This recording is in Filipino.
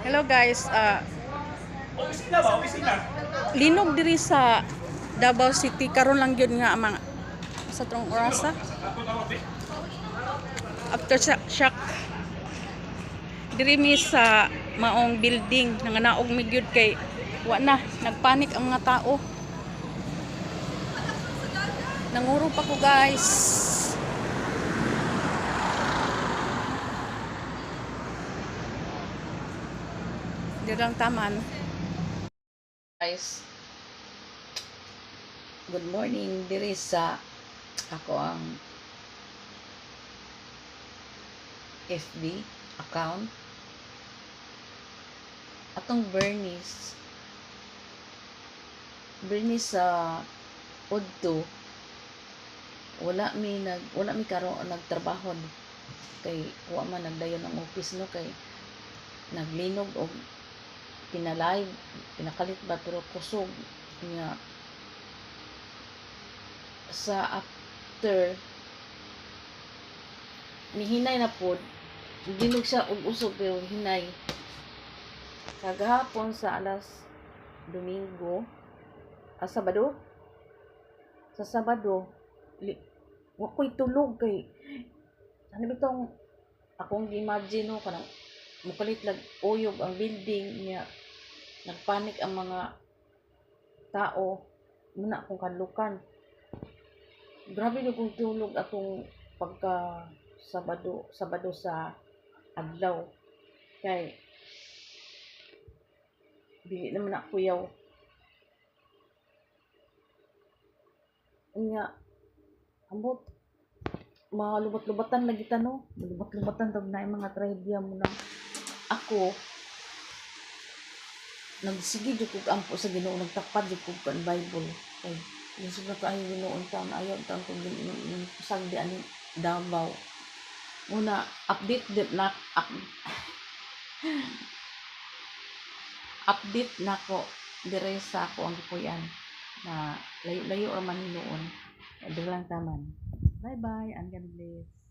Hello guys, Opisina ba? Opisina? linog diri sa Davao City karon lang gyud nga mga sa trong orasa aftershock diri mi sa maong building nanganaog mi gyud kay wa na nagpanik ang mga tao. Nanguro pa ko guys. Diri lang taman. Guys, good morning diri sa ako ang FB account atong Bernice sa Udto wala mi karon nagtrabaho kay wa man nagdayon ang office no kay naglinog og pinakalit ba pero kusog nga sa after mihinay na pod ginog siya og usog pero hinay kagahapon sa alas Domingo Sabado sa Sabado wa ko'y tulog kay ano bitong akong gi-imagine no kanang mukalit lag uyog ang building niya nagpanik ang mga tao muna akong kanlukan grabe na kong tulog atong pagka Sabado sa adlaw kay dili naman ako kuyaw nya ambot malubat-lubatan lagi tano malubat-lubatan tag na mga trahedya mo na ako nagsige jud kog ampo sa Ginoo nagtakpad jud kog kan Bible kay Yesus na kaayo Ginoo taon ayaw taon kog sagdi ani Davao muna update na ko dire sa ako ang gipuy-an na layo-layo ra man hinuon. Dili lang taman. Bye bye and God bless.